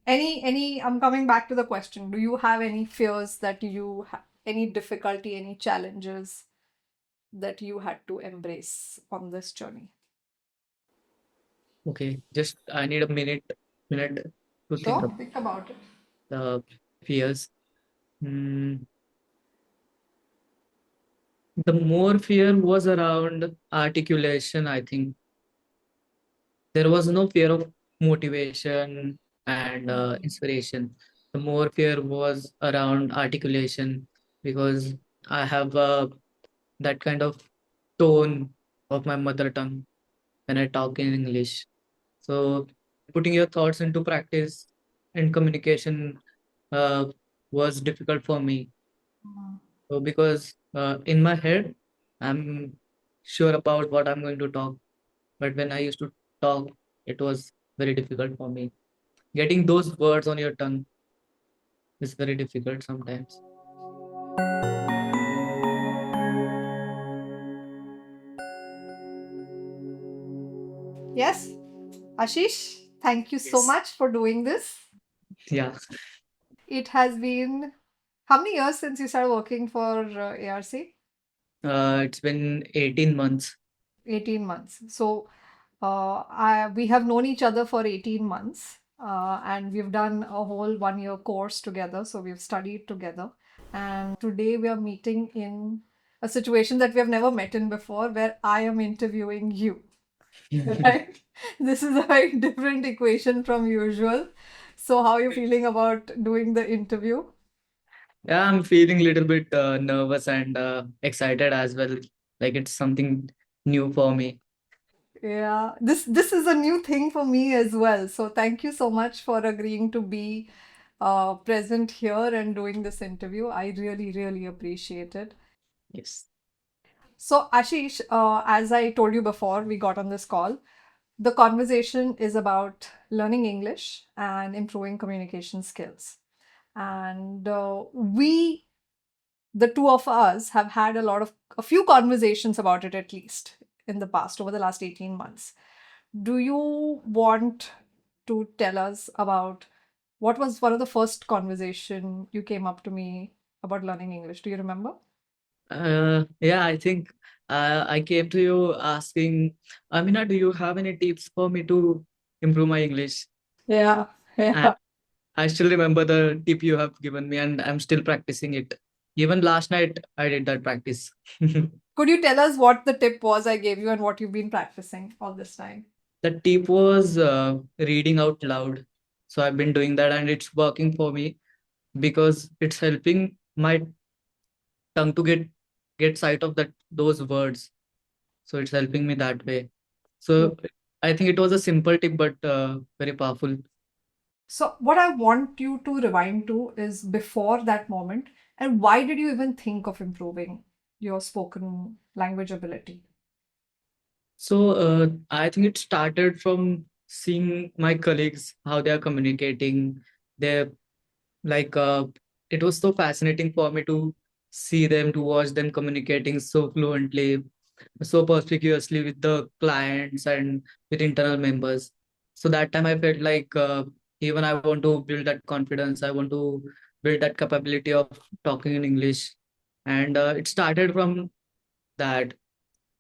I'm coming back to the question. Do you have any fears that any difficulty, any challenges that you had to embrace on this journey? Okay, just I need a minute to think Sure, of think about it. the fears. Hmm. The more fear was around articulation, I think. There was no fear of motivation and inspiration. The more fear was around articulation because I have that kind of tone of my mother tongue when I talk in English. So putting your thoughts into practice and communication uh, was difficult for me. Mm. So because in my head, I'm sure about what I'm going to talk, but when I used to talk, it was very difficult for me. Getting those words on your tongue is very difficult sometimes. Yes, Ashish, thank you so Yes. much for doing this. Yeah. It has been how many years since you started working for ARC? It's been 18 months. 18 months. So we have known each other for 18 months and we've done a whole 1 year course together. So we've studied together. And today we are meeting in a situation that we have never met in before where I am interviewing you. Right? This is a very different equation from usual. So, how are you feeling about doing the interview? Yeah, I'm feeling a little bit nervous and excited as well. Like it's something new for me. Yeah, this is a new thing for me as well. So thank you so much for agreeing to be present here and doing this interview. I really, really appreciate it. Yes. So Ashish, as I told you before we got on this call, the conversation is about learning English and improving communication skills. And the two of us have had a few conversations about it at least in the past, over the last 18 months. Do you want to tell us about what was one of the first conversation you came up to me about learning English? Do you remember? Yeah, I think I came to you asking, Amina, do you have any tips for me to improve my English? Yeah, And yeah. I still remember the tip you have given me, and I'm still practicing it. Even last night, I did that practice. Could you tell us what the tip was I gave you and what you've been practicing all this time? The tip was reading out loud. So I've been doing that, and it's working for me because it's helping my tongue to get sight of that those words. So it's helping me that way. Yeah. So I think it was a simple tip, but very powerful. So, what I want you to rewind to is before that moment, and why did you even think of improving your spoken language ability? So I think it started from seeing my colleagues how they are communicating. They're like it was so fascinating for me to see them, to watch them communicating so fluently, so perspicuously with the clients and with internal members. So that time I felt like even I want to build that confidence. I want to build that capability of talking in English. And it started from that.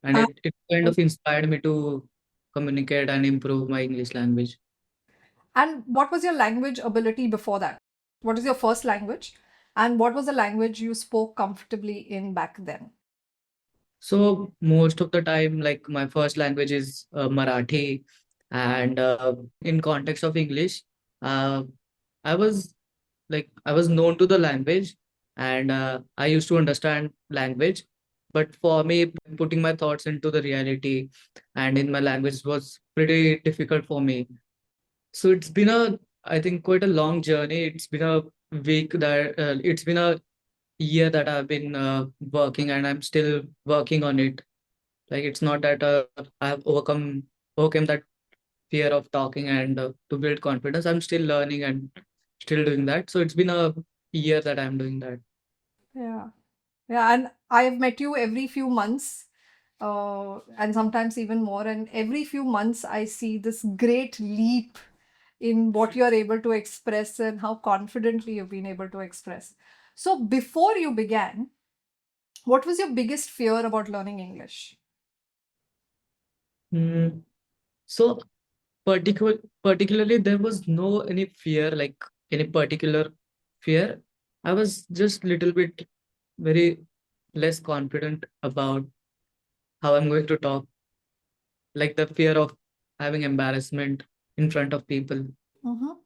And it kind of inspired me to communicate and improve my English language. And what was your language ability before that? What is your first language? And what was the language you spoke comfortably in back then? So most of the time, like my first language is Marathi, and in context of English, uh, I was I was known to the language, and I used to understand language. But for me, putting my thoughts into the reality and in my language was pretty difficult for me. So it's been I think, quite a long journey. It's been a it's been a year that I've been working, and I'm still working on it. Like it's not that I have overcome that fear of talking and to build confidence. I'm still learning and still doing that. So it's been a year that I'm doing that. Yeah. Yeah. And I've met you every few months, and sometimes even more. And every few months, I see this great leap in what you're able to express and how confidently you've been able to express. So, before you began, what was your biggest fear about learning English? Mm, so particularly there was no any fear, like any particular fear. I was just little bit very less confident about how I'm going to talk, like the fear of having embarrassment in front of people. Mhm.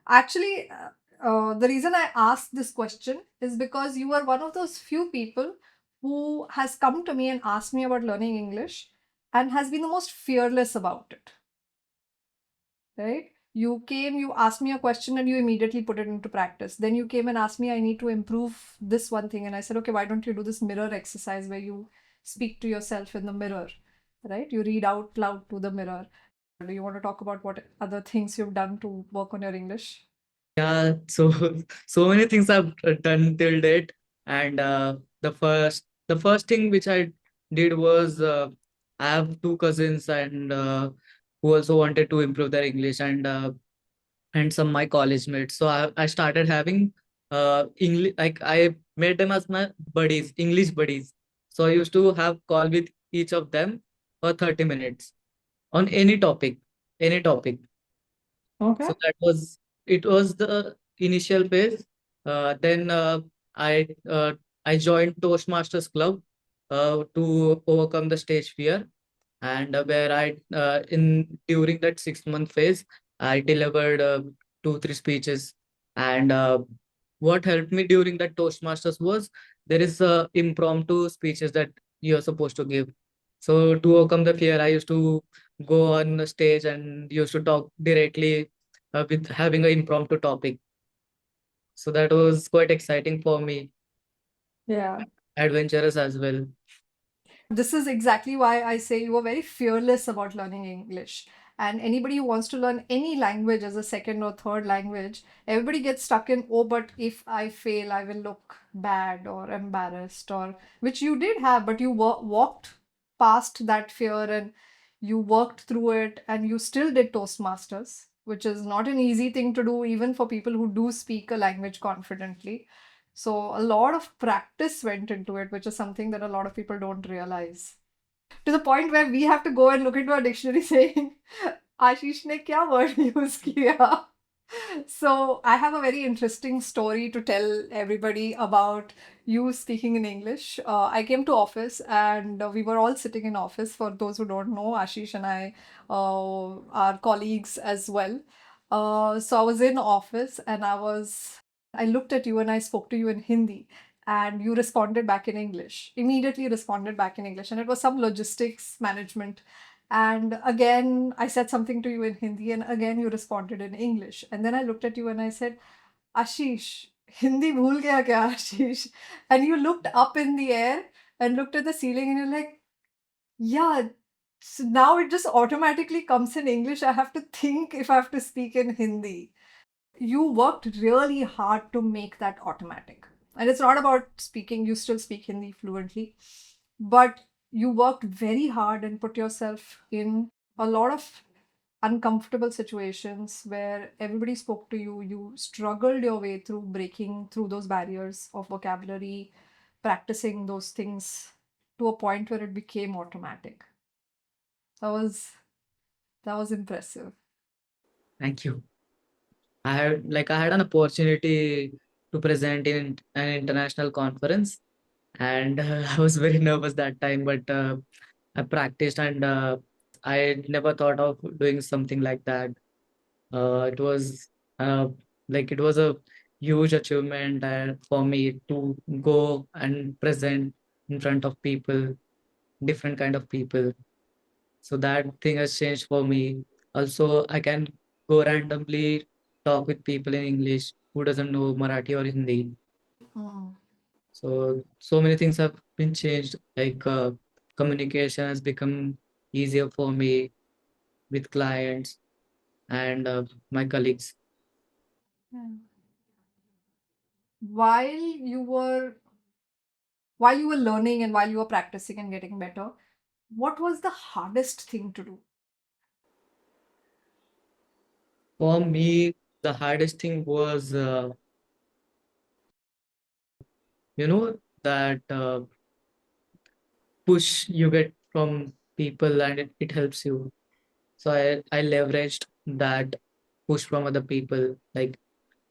Actually, the reason I asked this question is because you are one of those few people who has come to me and asked me about learning English and has been the most fearless about it, right? You came, you asked me a question, and you immediately put it into practice. Then you came and asked me, I need to improve this one thing. And I said, okay, why don't you do this mirror exercise where you speak to yourself in the mirror, right? You read out loud to the mirror. Do you want to talk about what other things you've done to work on your English? Yeah, so so many things I've done till date, and the first thing which I did was I have two cousins and who also wanted to improve their English, and some my college mates. So I started having English, like I made them as my buddies, English buddies. So I used to have call with each of them for 30 minutes on any topic. Okay. So that was it was the initial phase. Then I uh, I joined Toastmasters Club to overcome the stage fear, and where I in during that 6 month phase I delivered 2 3 speeches, and what helped me during that Toastmasters was there is impromptu speeches that you're supposed to give. So to overcome the fear, I used to go on the stage and used to talk directly with having an impromptu topic. So that was quite exciting for me, Yeah. adventurous as well. This is exactly why I say you are very fearless about learning English. And anybody who wants to learn any language as a second or third language, everybody gets stuck in, oh, but if I fail, I will look bad or embarrassed, or which you did have, but you walked past that fear and you worked through it and you still did Toastmasters, which is not an easy thing to do, even for people who do speak a language confidently. So a lot of practice went into it, which is something that a lot of people don't realize. To the point where we have to go and look into our dictionary saying, Ashish ne kya word use kiya? So I have a very interesting story to tell everybody about you speaking in English. I came to office and we were all sitting in office. For those who don't know, Ashish and I are colleagues as well. So I was in office and I looked at you and I spoke to you in Hindi and you responded back in English, immediately responded back in English. And it was some logistics management. And again, I said something to you in Hindi, and again, you responded in English. And then I looked at you and I said, Ashish, Hindi bhul gaya kya, Ashish? And you looked up in the air and looked at the ceiling, and you're like, yeah, so now it just automatically comes in English. I have to think if I have to speak in Hindi. You worked really hard to make that automatic. And it's not about speaking, you still speak Hindi fluently, but you worked very hard and put yourself in a lot of uncomfortable situations where everybody spoke to you. You struggled your way through breaking through those barriers of vocabulary, practicing those things to a point where it became automatic. That was that was impressive. Thank you. I had an opportunity to present in an international conference, and I was very nervous that time, but I practiced, and I never thought of doing something like that. It was uh, it was a huge achievement for me to go and present in front of people, different kind of people. So that thing has changed for me. Also, I can go randomly talk with people in English who doesn't know Marathi or Hindi. Mm. So many things have been changed. Communication has become easier for me with clients and my colleagues. Yeah. While you were while you were learning and while you were practicing and getting better, what was the hardest thing to do? For me, the hardest thing was, that push you get from people and it helps you. So I leveraged that push from other people, like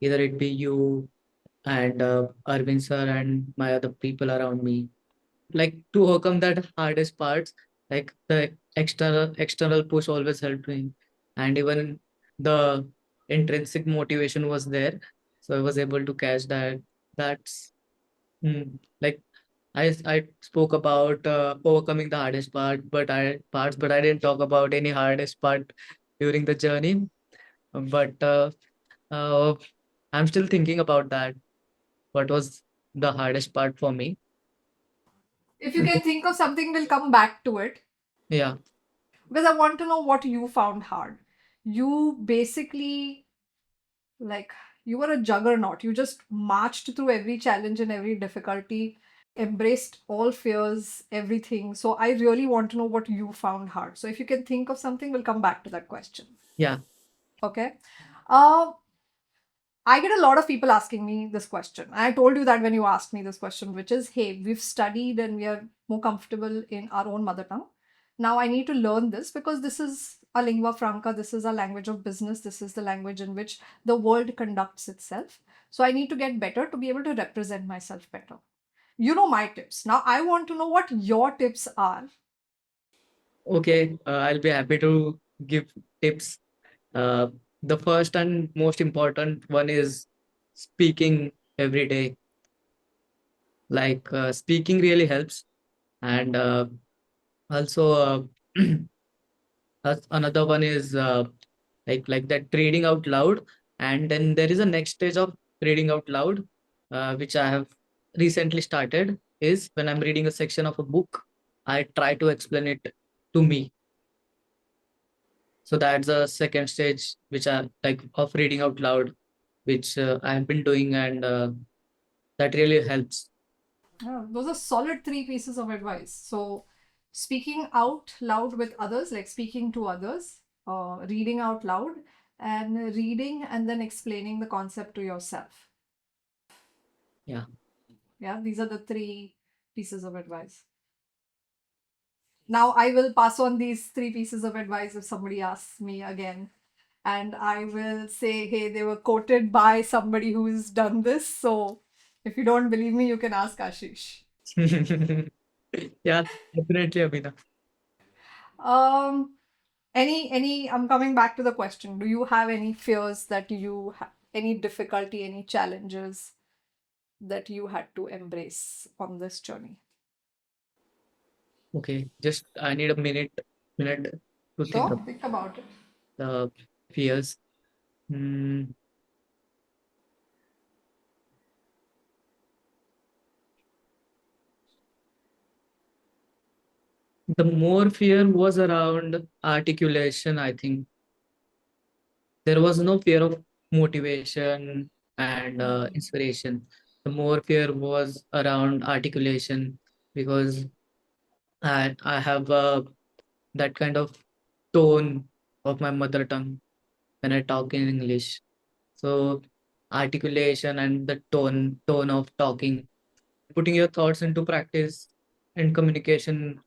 either it be you and Arvind sir and my other people around me. Like to overcome that hardest parts, like the external push always helped me, and even the intrinsic motivation was there, so I was able to catch that. That's like I spoke about overcoming the hardest but I didn't talk about any hardest part during the journey. But uh, I'm still thinking about that. What was the hardest part for me? If you can think of something, we'll come back to it. Yeah, Because I want to know what you found hard. You basically, like, you were a juggernaut. You just marched through every challenge and every difficulty, embraced all fears, everything. So I really want to know what you found hard. So if you can think of something, we'll come back to that question. yeah. Okay. Uh, I get a lot of people asking me this question. I told you that when you asked me this question, which is, hey, we've studied and we are more comfortable in our own mother tongue. Now I need to learn this because this is a lingua franca, this is a language of business, this is the language in which the world conducts itself. So I need to get better to be able to represent myself better. You know my tips. Now I want to know what your tips are. Okay, I'll be happy to give tips. Uh, the first and most important one is speaking every day. Like speaking really helps, and also another one is like that reading out loud, and then there is a next stage of reading out loud, which I have recently started. Is when I'm reading a section of a book, I try to explain it to me. So that's the second stage, which I like of reading out loud, which I have been doing, and that really helps. Yeah, those are solid three pieces of advice. So, speaking out loud with others, like speaking to others, reading out loud, and reading and then explaining the concept to yourself. Yeah. Yeah, these are the three pieces of advice. Now, I will pass on these three pieces of advice if somebody asks me again. And I will say, hey, they were quoted by somebody who's done this. So, if you don't believe me, you can ask Ashish. Yeah, definitely, Abhinav. Um, I'm coming back to the question. Do you have any fears that you have, any difficulty, any challenges that you had to embrace on this journey? Okay, just I need a minute to think Sure, of think about it. the fears. Hmm, the more fear was around articulation, I think. There was no fear of motivation and inspiration. The more fear was around articulation, because I have that kind of tone of my mother tongue when I talk in English. So articulation and the tone of talking, putting your thoughts into practice and communication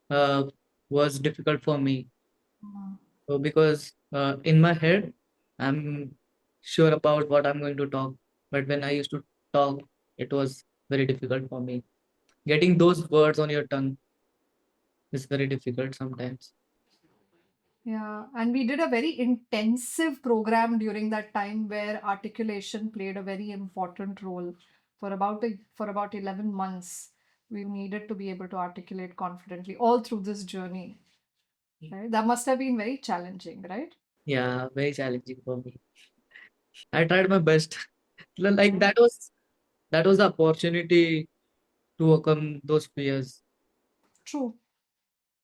uh, was difficult for me. Mhm. So because in my head, I'm sure about what I'm going to talk, but when I used to talk, it was very difficult for me. Getting those words on your tongue is very difficult sometimes. Yeah, and we did a very intensive program during that time where articulation played a very important role. For about 11 months, we needed to be able to articulate confidently all through this journey. Right? That must have been very challenging, right? Yeah, very challenging for me. I tried my best. Like that was the opportunity to overcome those fears. True.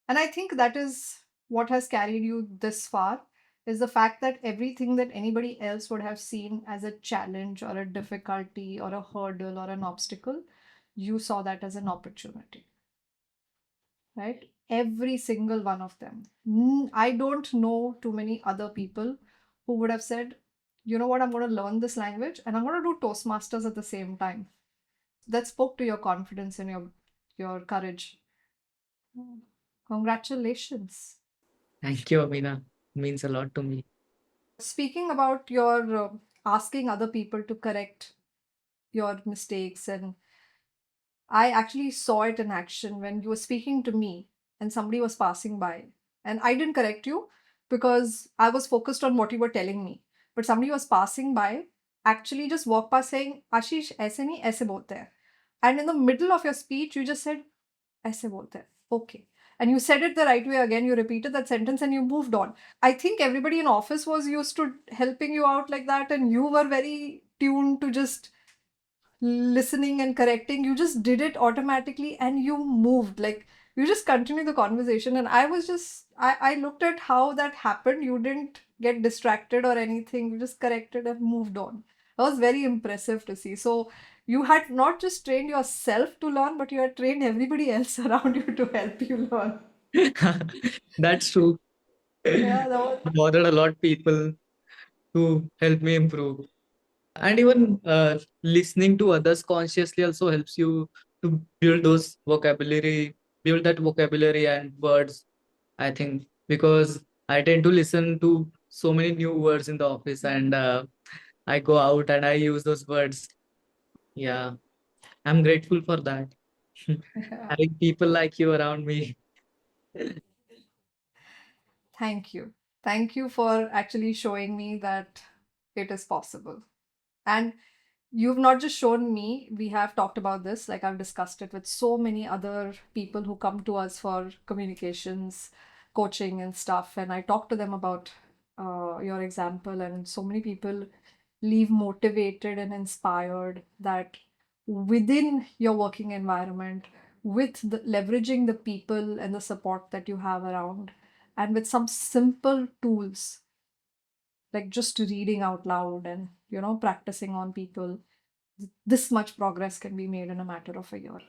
And I think that is what has carried you this far is the fact that everything that anybody else would have seen as a challenge or a difficulty or a hurdle or an obstacle, you saw that as an opportunity, right? Every single one of them. I don't know too many other people who would have said, you know what, I'm going to learn this language and I'm going to do Toastmasters at the same time. That spoke to your confidence and your courage. Mm. Congratulations. Thank you, Amina. Means a lot to me. Speaking about your asking other people to correct your mistakes, and I actually saw it in action when you were speaking to me and somebody was passing by. And I didn't correct you because I was focused on what you were telling me. But somebody was passing by, actually just walked past saying, Ashish, aise nahi, aise bolte hai. And in the middle of your speech, you just said, aise bolte hai. Okay. And you said it the right way again. You repeated that sentence and you moved on. I think everybody in office was used to helping you out like that, and you were very tuned to just listening and correcting. You just did it automatically and you moved. Like you just continued the conversation. And I was just, I looked at how that happened. You didn't get distracted or anything. You just corrected and moved on. That was very impressive to see. So you had not just trained yourself to learn, but you had trained everybody else around you to help you learn. That's true. Yeah, that was. Bothered a lot people to help me improve. And even listening to others consciously also helps you to build that vocabulary and words, I think, because I tend to listen to so many new words in the office, and I go out and I use those words. Yeah, I'm grateful for that. Having people like you around me. Thank you. Thank you for actually showing me that it is possible. And you've not just shown me, we have talked about this, like I've discussed it with so many other people who come to us for communications, coaching, and stuff. And I talk to them about your example, and so many people leave motivated and inspired that within your working environment, with leveraging the people and the support that you have around, and with some simple tools like just reading out loud and practicing on people, this much progress can be made in a matter of a year.